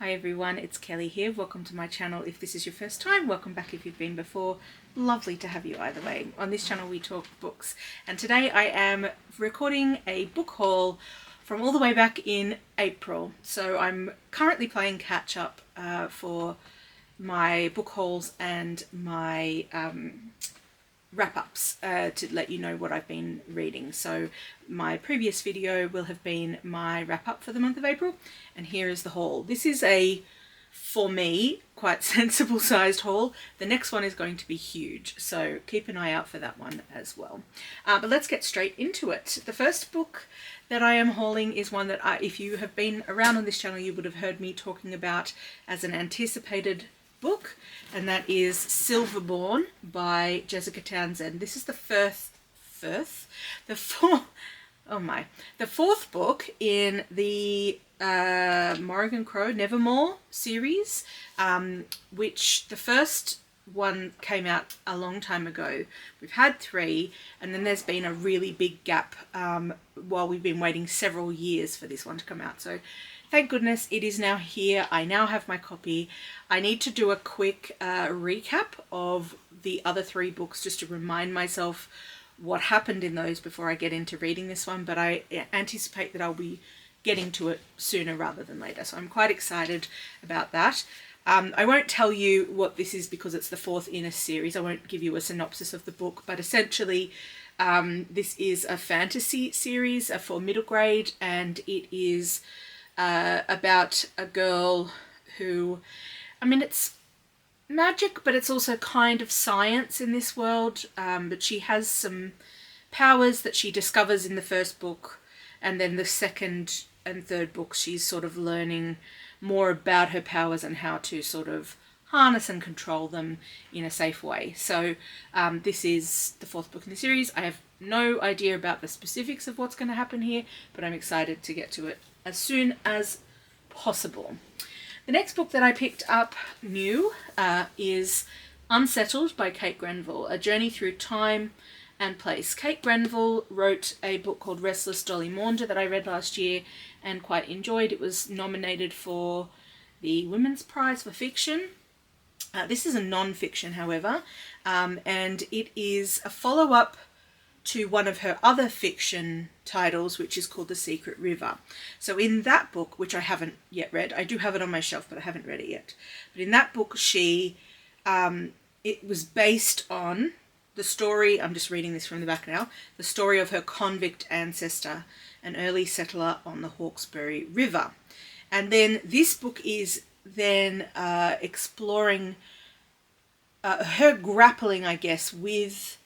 Hi everyone, it's Kelly here. Welcome to my channel. If this is your first time, welcome back if you've been before. Lovely to have you either way. On this channel we talk books, and today I am recording a book haul from all the way back in April. So I'm currently playing catch up for my book hauls and my wrap-ups to let you know what I've been reading. So my previous video will have been my wrap-up for the month of April, and here is the haul. This is a, for me, quite sensible sized haul. The next one is going to be huge, so keep an eye out for that one as well. But let's get straight into it. The first book that I am hauling is one that if you have been around on this channel, you would have heard me talking about as an anticipated book, and that is Silverborn by Jessica Townsend. This is the fourth book in the Morrigan Crow Nevermore series, which the first one came out a long time ago. We've had 3, and then there's been a really big gap while we've been waiting several years for this one to come out. So thank goodness it is now here. I now have my copy. I need to do a quick recap of the other 3 books just to remind myself what happened in those before I get into reading this one, but I anticipate that I'll be getting to it sooner rather than later. So I'm quite excited about that. I won't tell you what this is because it's the 4th in a series. I won't give you a synopsis of the book, but essentially this is a fantasy series for middle grade, and it is about a girl who, I mean, it's magic, but it's also kind of science in this world, but she has some powers that she discovers in the first book, and then the second and third books she's sort of learning more about her powers and how to sort of harness and control them in a safe way. So this is the 4th book in the series. I have no idea about the specifics of what's going to happen here, but I'm excited to get to it as soon as possible. The next book that I picked up new is Unsettled by Kate Grenville, A Journey Through Time and Place. Kate Grenville wrote a book called Restless Dolly Maunder that I read last year and quite enjoyed. It was nominated for the Women's Prize for Fiction. This is a non-fiction, however, and it is a follow-up to one of her other fiction titles, which is called The Secret River. So in that book, which I haven't yet read, I do have it on my shelf, but I haven't read it yet. But in that book, it was based on the story, I'm just reading this from the back now, the story of her convict ancestor, an early settler on the Hawkesbury River. And then this book is then exploring her grappling, I guess, with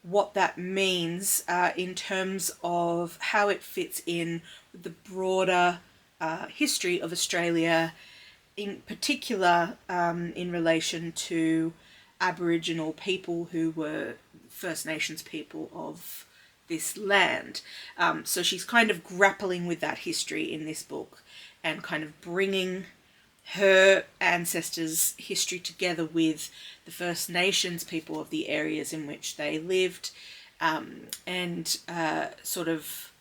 what that means in terms of how it fits in with the broader history of Australia, in particular in relation to Aboriginal people who were First Nations people of this land. So she's kind of grappling with that history in this book and kind of bringing her ancestors' history together with the First Nations people of the areas in which they lived, and sort of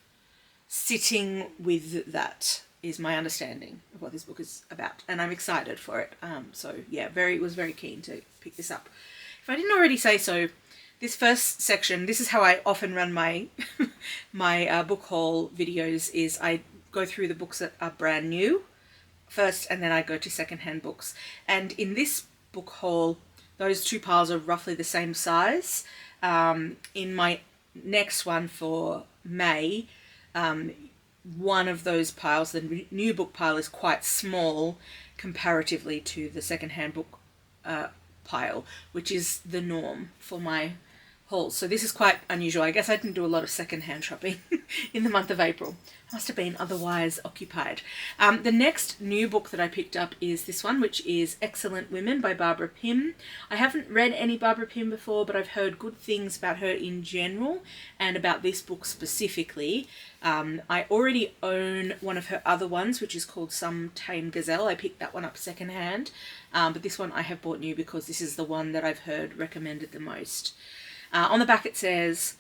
sitting with that is my understanding of what this book is about, and I'm excited for it. So yeah, was very keen to pick this up. If I didn't already say so, this first section, this is how I often run my my book haul videos, is I go through the books that are brand new first, and then I go to secondhand books. And in this book haul, those 2 piles are roughly the same size. In my next one for May, one of those piles, the new book pile, is quite small comparatively to the secondhand book pile, which is the norm for my hauls. So this is quite unusual. I guess I didn't do a lot of secondhand shopping in the month of April. I must have been otherwise occupied. The next new book that I picked up is this one, which is Excellent Women by Barbara Pym. I haven't read any Barbara Pym before, but I've heard good things about her in general and about this book specifically. I already own one of her other ones, which is called Some Tame Gazelle. I picked that one up secondhand, but this one I have bought new because this is the one that I've heard recommended the most. On the back it says,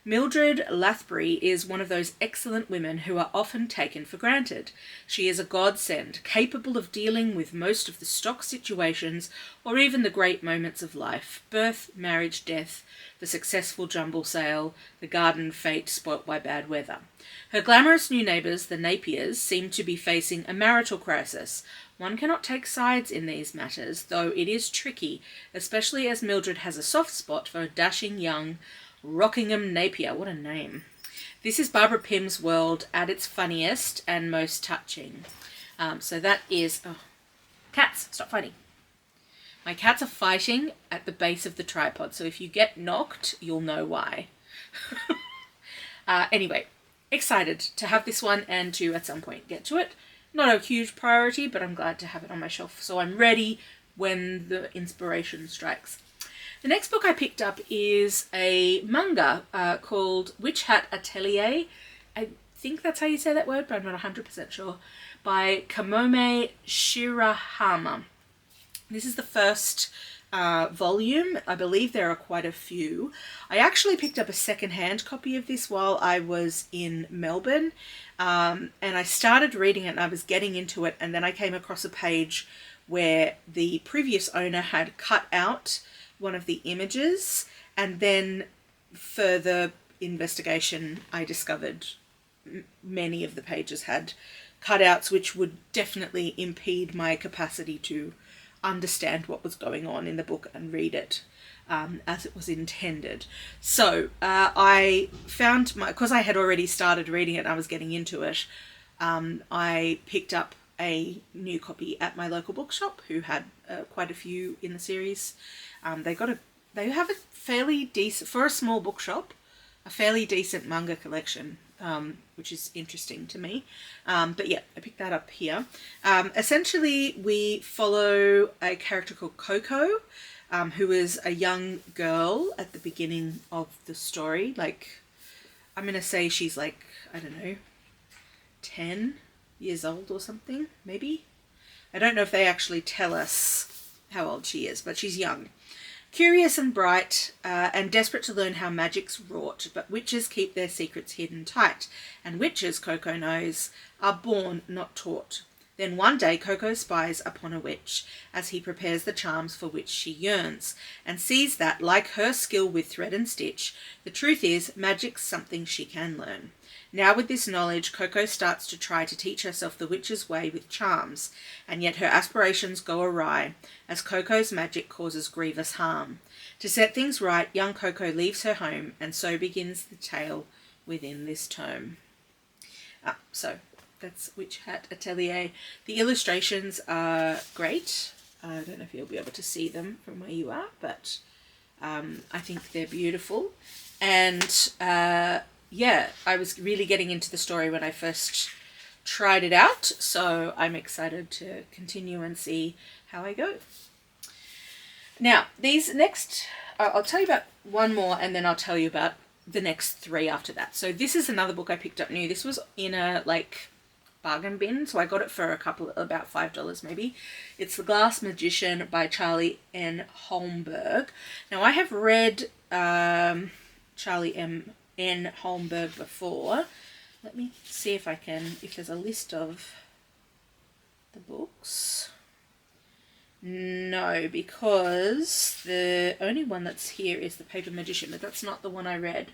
Mildred Lathbury is one of those excellent women who are often taken for granted. She is a godsend, capable of dealing with most of the stock situations or even the great moments of life: birth, marriage, death, the successful jumble sale, the garden fate spoilt by bad weather. Her glamorous new neighbours, the Napiers, seem to be facing a marital crisis. One cannot take sides in these matters, though it is tricky, especially as Mildred has a soft spot for a dashing young Rockingham Napier. What a name. This is Barbara Pym's world at its funniest and most touching. So that is... Oh, cats, stop fighting. My cats are fighting at the base of the tripod, so if you get knocked, you'll know why. Anyway, excited to have this one and to, at some point, get to it. Not a huge priority, but I'm glad to have it on my shelf, so I'm ready when the inspiration strikes. The next book I picked up is a manga called Witch Hat Atelier. I think that's how you say that word, but I'm not 100% sure. By Kamome Shirahama. This is the first volume. I believe there are quite a few. I actually picked up a second-hand copy of this while I was in Melbourne. And I started reading it and I was getting into it, and then I came across a page where the previous owner had cut out one of the images, and then further investigation I discovered many of the pages had cutouts which would definitely impede my capacity to understand what was going on in the book and read it as it was intended. So I found because I had already started reading it and I was getting into it, I picked up a new copy at my local bookshop who had quite a few in the series. They have a fairly decent, for a small bookshop, a fairly decent manga collection, which is interesting to me. But yeah, I picked that up here. Essentially, we follow a character called Coco, who is a young girl at the beginning of the story. Like, I'm going to say she's like, I don't know, 10 years old or something, maybe. I don't know if they actually tell us how old she is, but she's young. Curious and bright, and desperate to learn how magic's wrought, but witches keep their secrets hidden tight, and witches, Coco knows, are born, not taught. Then one day Coco spies upon a witch, as he prepares the charms for which she yearns, and sees that, like her skill with thread and stitch, the truth is magic's something she can learn. Now with this knowledge, Coco starts to try to teach herself the witch's way with charms, and yet her aspirations go awry, as Coco's magic causes grievous harm. To set things right, young Coco leaves her home, and so begins the tale within this tome. So that's Witch Hat Atelier. The illustrations are great. I don't know if you'll be able to see them from where you are, but I think they're beautiful. And yeah, I was really getting into the story when I first tried it out, so I'm excited to continue and see how I go. Now, these next, I'll tell you about one more and then I'll tell you about the next three after that. So this is another book I picked up new. This was in a, bargain bin, so I got it for about $5 maybe. It's The Glass Magician by Charlie N. Holmberg. Now, I have read Charlie N. Holmberg before. Let me see if there's a list of the books. No, because the only one that's here is The Paper Magician, but that's not the one I read.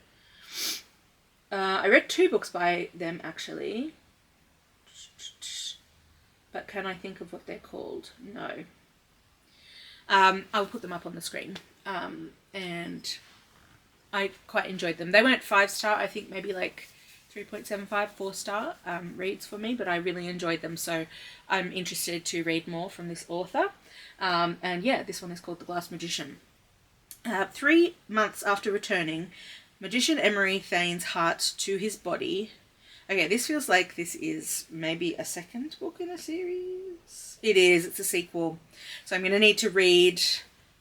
I read 2 books by them, actually. But can I think of what they're called? No. I'll put them up on the screen. And I quite enjoyed them. They weren't 5-star, I think maybe 3.75, 4-star reads for me, but I really enjoyed them, so I'm interested to read more from this author. And yeah, this one is called The Glass Magician. 3 months after returning, Magician Emery feigns Hart to his body. Okay, this feels like this is maybe a second book in a series. It is, it's a sequel. So I'm going to need to read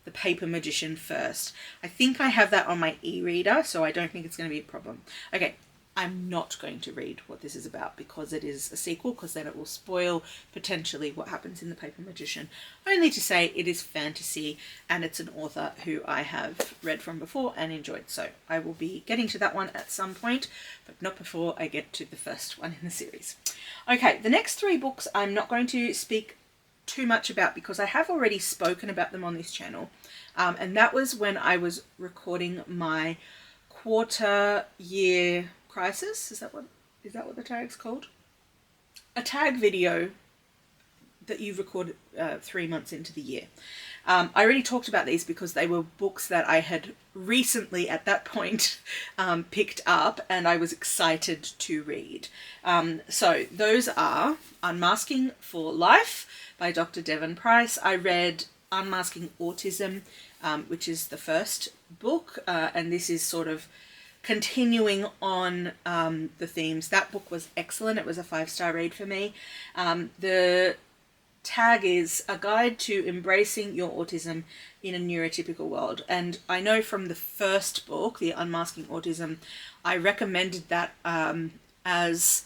The Paper Magician first. I think I have that on my e-reader, so I don't think it's going to be a problem. Okay, I'm not going to read what this is about because it is a sequel, because then it will spoil potentially what happens in The Paper Magician. Only to say it is fantasy and it's an author who I have read from before and enjoyed. So I will be getting to that one at some point, but not before I get to the first one in the series. Okay, the next 3 books I'm not going to speak too much about because I have already spoken about them on this channel. And that was when I was recording my quarter year crisis. Is that what the tag's called? A tag video that you recorded 3 months into the year. I already talked about these because they were books that I had recently at that point picked up and I was excited to read. So those are Unmasking for Life by Dr. Devon Price. I read Unmasking Autism, which is the first book, and this is sort of continuing on the themes. That book was excellent. It was a 5-star read for me. The tag is A Guide to Embracing Your Autism in a Neurotypical World. And I know from the first book, The Unmasking Autism, I recommended that as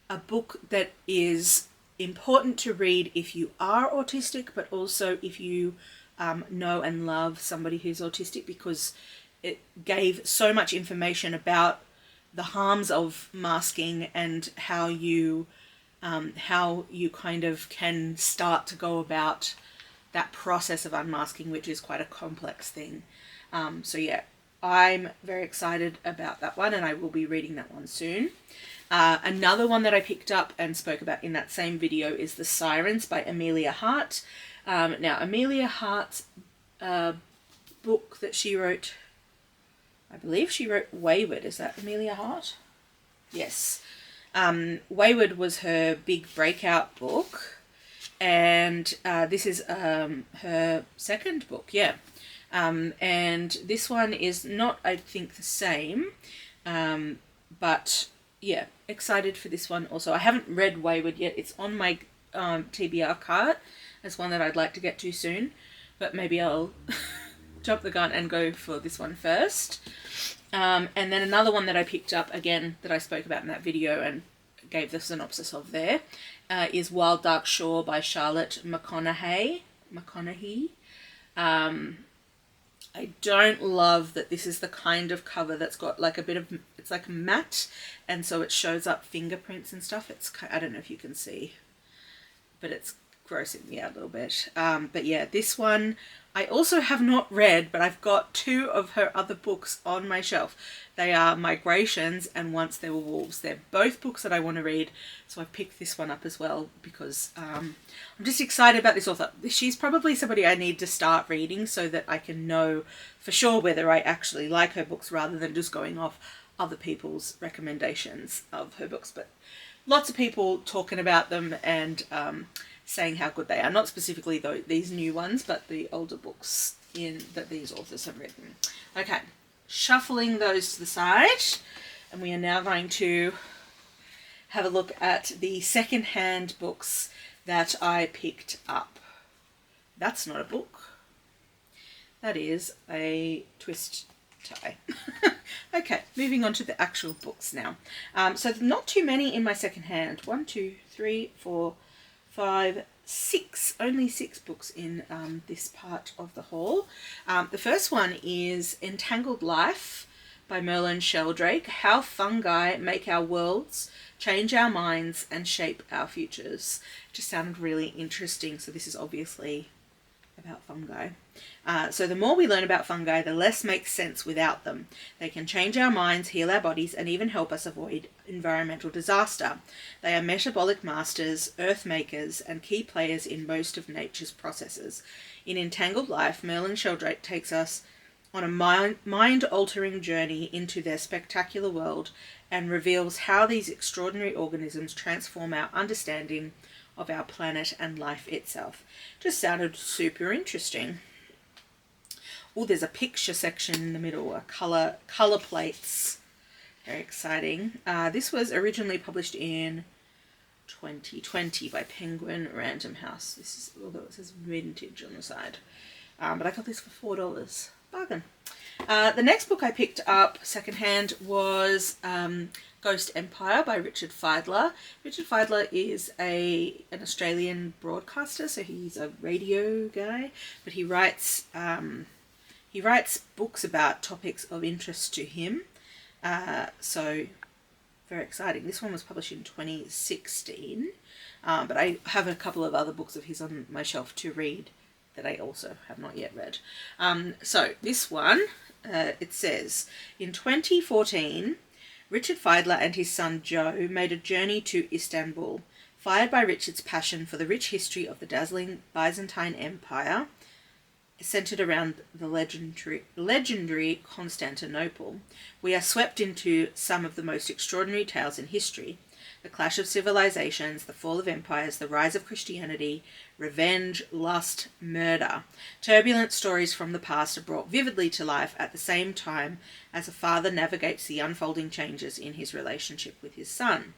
a book that is important to read if you are autistic, but also if you know and love somebody who's autistic, because it gave so much information about the harms of masking and how you kind of can start to go about that process of unmasking, which is quite a complex thing. So yeah, I'm very excited about that one and I will be reading that one soon. Another one that I picked up and spoke about in that same video is The Sirens by Emilia Hart. Now, Emilia Hart's book that she wrote, I believe she wrote Wayward. Is that Emilia Hart? Yes. Wayward was her big breakout book, and this is her second book, yeah. And this one is not, I think, the same, but yeah, excited for this one also. I haven't read Wayward yet. It's on my TBR cart as one that I'd like to get to soon, but maybe I'll jump the gun and go for this one first. And then another one that I picked up, again, that I spoke about in that video and gave the synopsis of there, is Wild Dark Shore by Charlotte McConaghy. I don't love that this is the kind of cover that's got like a bit of, it's like matte, and so it shows up fingerprints and stuff. It's, I don't know if you can see, but it's grossing me out a little bit. But yeah, this one I also have not read, but I've got 2 of her other books on my shelf. They are Migrations and Once There Were Wolves. They're both books that I want to read, so I picked this one up as well because I'm just excited about this author. She's probably somebody I need to start reading so that I can know for sure whether I actually like her books rather than just going off other people's recommendations of her books. But lots of people talking about them and saying how good they are. Not specifically these new ones, but the older books that these authors have written. Okay, shuffling those to the side, and we are now going to have a look at the second-hand books that I picked up. That's not a book. That is a twist tie. Okay, moving on to the actual books now. So not too many in my second hand. 1, 2, 3, 4, 5, 6. Only 6 books in this part of the haul. The first one is Entangled Life by Merlin Sheldrake. How fungi make our worlds, change our minds, and shape our futures. Just sounded really interesting. So this is obviously about fungi. So the more we learn about fungi, the less makes sense without them. They can change our minds, heal our bodies, and even help us avoid environmental disaster. They are metabolic masters, earth makers, and key players in most of nature's processes. In Entangled Life, Merlin Sheldrake takes us on a mind-altering journey into their spectacular world and reveals how these extraordinary organisms transform our understanding of our planet and life itself. Just sounded super interesting. Oh, there's a picture section in the middle, color plates. Very exciting. This was originally published in 2020 by Penguin Random House. This is, although it says vintage on the side. But I got this for $4. Bargain. The next book I picked up secondhand was Ghost Empire by Richard Fidler. Richard Fidler is an Australian broadcaster, so he's a radio guy, but he writes books about topics of interest to him. So very exciting. This one was published in 2016, but I have a couple of other books of his on my shelf to read that I also have not yet read. So this one, it says, in 2014, Richard Fidler and his son Joe made a journey to Istanbul, fired by Richard's passion for the rich history of the dazzling Byzantine Empire, centered around the legendary Constantinople. We are swept into some of the most extraordinary tales in history. The clash of civilizations, the fall of empires, the rise of Christianity, revenge, lust, murder. Turbulent stories from the past are brought vividly to life at the same time as a father navigates the unfolding changes in his relationship with his son.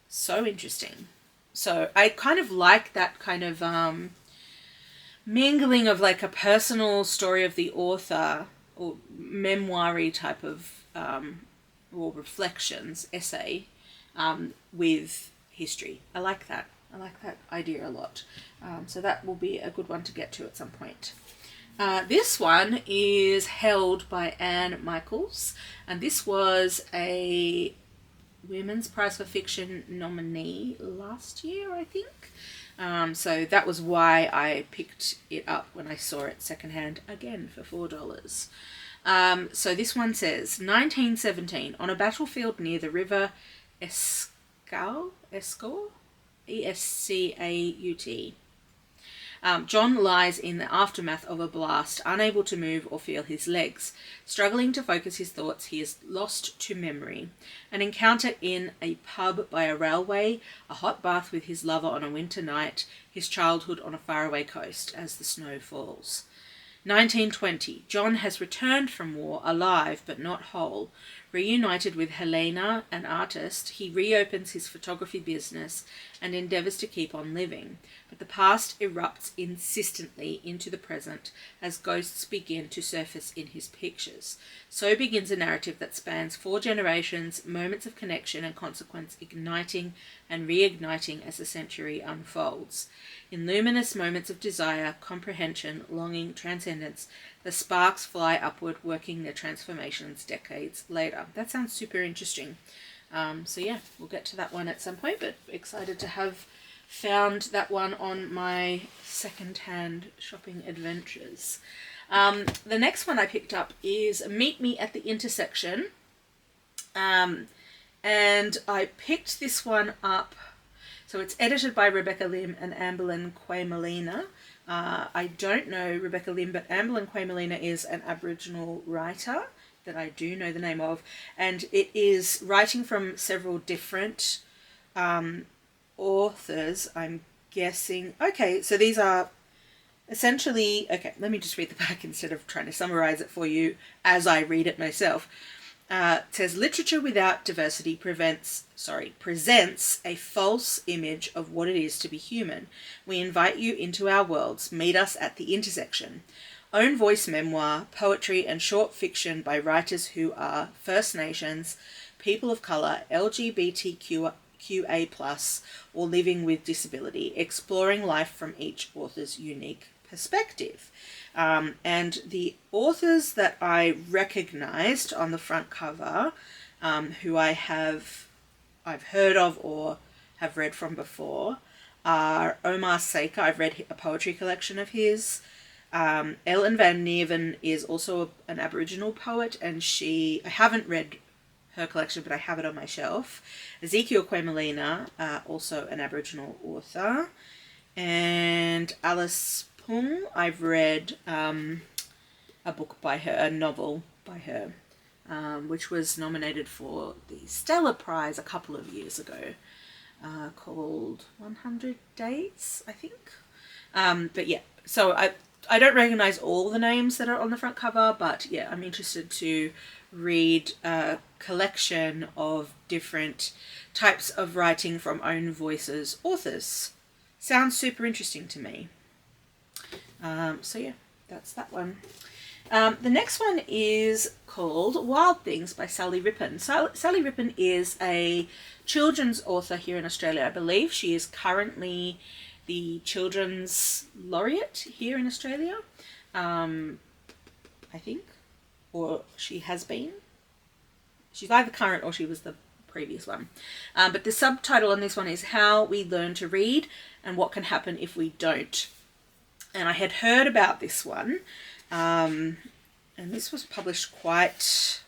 So interesting. So I kind of like that kind of mingling of like a personal story of the author or memoir-y type of or reflections, essay, with history. I like that. I like that idea a lot. So that will be a good one to get to at some point. This one is held by Anne Michaels, and this was a Women's Prize for Fiction nominee last year, I think. So that was why I picked it up when I saw it secondhand again for $4. So this one says, 1917, on a battlefield near the river Escaut, E-S-C-A-U-T. John lies in the aftermath of a blast, unable to move or feel his legs. Struggling to focus his thoughts, he is lost to memory. An encounter in a pub by a railway, a hot bath with his lover on a winter night, his childhood on a faraway coast as the snow falls. 1920. John has returned from war, alive but not whole. Reunited with Helena, an artist, he reopens his photography business and endeavours to keep on living. But the past erupts insistently into the present as ghosts begin to surface in his pictures. So begins a narrative that spans 4 generations, moments of connection and consequence igniting and reigniting as the century unfolds. In luminous moments of desire, comprehension, longing, transcendence, the sparks fly upward, working their transformations decades later. That sounds super interesting. So yeah, we'll get to that one at some point, but excited to have found that one on my second-hand shopping adventures. The next one I picked up is Meet Me at the Intersection. And I picked this one up. So it's edited by Rebecca Lim and Ambelin Kwaymullina. I don't know Rebecca Lim, but Ambelin Kwaymullina is an Aboriginal writer that I do know the name of. And it is writing from several different authors, I'm guessing. Okay, so these are essentially... Okay, let me just read the back instead of trying to summarize it for you as I read it myself. It says, literature without diversity presents a false image of what it is to be human. We invite you into our worlds. Meet us at the intersection. Own voice memoir, poetry and short fiction by writers who are First Nations, people of colour, LGBTQA+, or living with disability, exploring life from each author's unique perspective. And the authors that I recognised on the front cover, who I've heard of or have read from before, are Omar Saker. I've read a poetry collection of his. Ellen Van Neven is also an Aboriginal poet, and I haven't read her collection, but I have it on my shelf. Ezekiel Kwaymullina, also an Aboriginal author. And Alice Pung, I've read a book by her, a novel by her, which was nominated for the Stella Prize a couple of years ago, called 100 Days, I think. But yeah, so I don't recognise all the names that are on the front cover, but yeah, I'm interested to read a collection of different types of writing from own voices authors. Sounds super interesting to me. So yeah, that's that one. The next one is called Wild Things by Sally Rippin. Sally Rippin is a children's author here in Australia, I believe. She is currently the Children's Laureate here in Australia, I think, or she has been. She's either current or she was the previous one. But the subtitle on this one is How We Learn to Read and What Can Happen If We Don't. And I had heard about this one, and this was published quite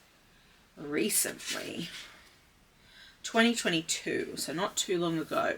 recently, 2022, so not too long ago.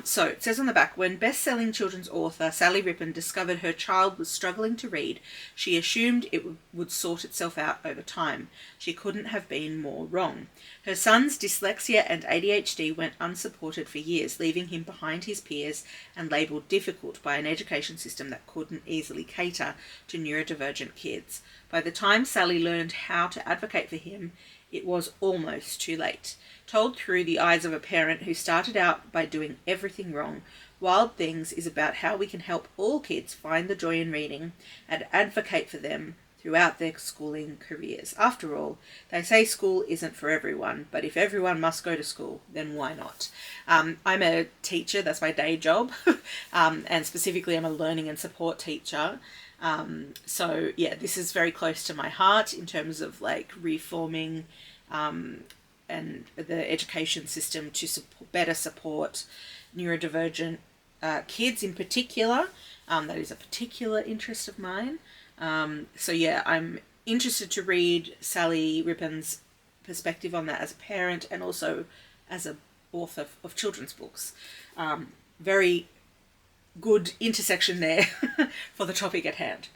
So it says on the back, when best-selling children's author Sally Rippin discovered her child was struggling to read, she assumed it would sort itself out over time. She couldn't have been more wrong. Her son's dyslexia and ADHD went unsupported for years, leaving him behind his peers and labelled difficult by an education system that couldn't easily cater to neurodivergent kids. By the time Sally learned how to advocate for him, it was almost too late. Told through the eyes of a parent who started out by doing everything wrong, Wild Things is about how we can help all kids find the joy in reading and advocate for them throughout their schooling careers. After all, they say school isn't for everyone, but if everyone must go to school, then why not? I'm a teacher, that's my day job, and specifically I'm a learning and support teacher. So yeah, this is very close to my heart in terms of like reforming and the education system to better support neurodivergent kids in particular. That is a particular interest of mine. So yeah, I'm interested to read Sally Rippin's perspective on that as a parent and also as an author of children's books. Very good intersection there for the topic at hand.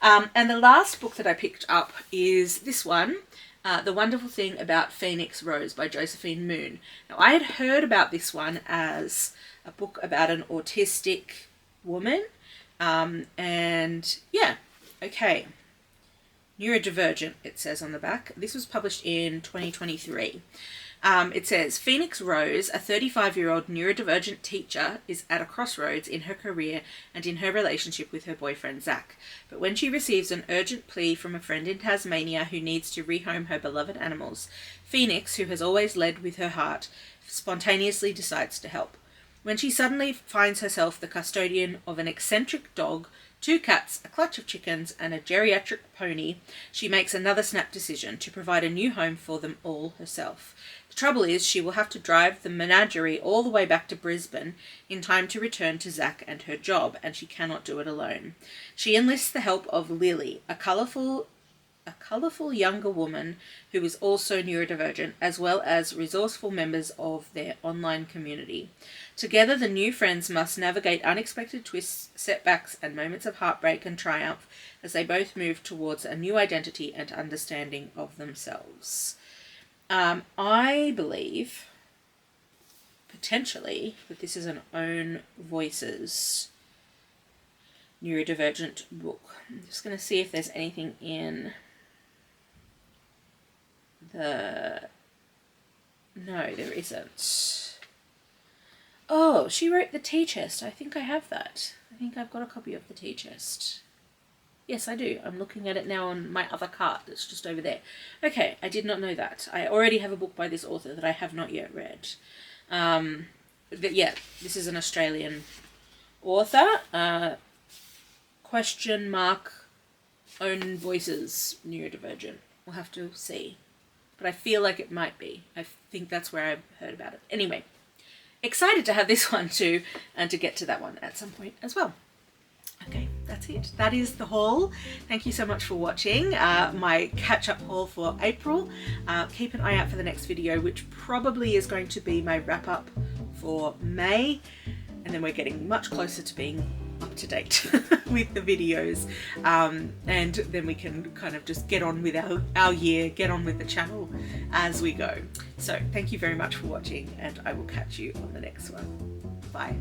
And the last book that I picked up is this one, The Wonderful Thing About Phoenix Rose by Josephine Moon. Now, I had heard about this one as a book about an autistic woman, and yeah, okay. Neurodivergent, it says on the back. This was published in 2023. It says, Phoenix Rose, a 35-year-old neurodivergent teacher, is at a crossroads in her career and in her relationship with her boyfriend, Zach. But when she receives an urgent plea from a friend in Tasmania who needs to rehome her beloved animals, Phoenix, who has always led with her heart, spontaneously decides to help. When she suddenly finds herself the custodian of an eccentric dog, 2 cats, a clutch of chickens, and a geriatric pony, she makes another snap decision to provide a new home for them all herself. The trouble is, she will have to drive the menagerie all the way back to Brisbane in time to return to Zach and her job, and she cannot do it alone. She enlists the help of Lily, a colourful younger woman who is also neurodivergent, as well as resourceful members of their online community. Together, the new friends must navigate unexpected twists, setbacks, and moments of heartbreak and triumph as they both move towards a new identity and understanding of themselves. I believe, potentially, that this is an Own Voices neurodivergent book. I'm just going to see if there's anything in the... No, there isn't. Oh, she wrote the tea chest. I think I have that. I think I've got a copy of the tea chest. Yes, I do. I'm looking at it now on my other cart that's just over there. Okay, I did not know that. I already have a book by this author that I have not yet read. But yeah, this is an Australian author. Question mark Own Voices neurodivergent. We'll have to see. But I feel like it might be. I think that's where I heard about it. Anyway, excited to have this one too, and to get to that one at some point as well. Okay, that's it. That is the haul. Thank you so much for watching my catch-up haul for April. Keep an eye out for the next video, which probably is going to be my wrap-up for May, and then we're getting much closer to being up to date with the videos, and then we can kind of just get on with our year, get on with the channel as we go. So thank you very much for watching, and I will catch you on the next one. Bye.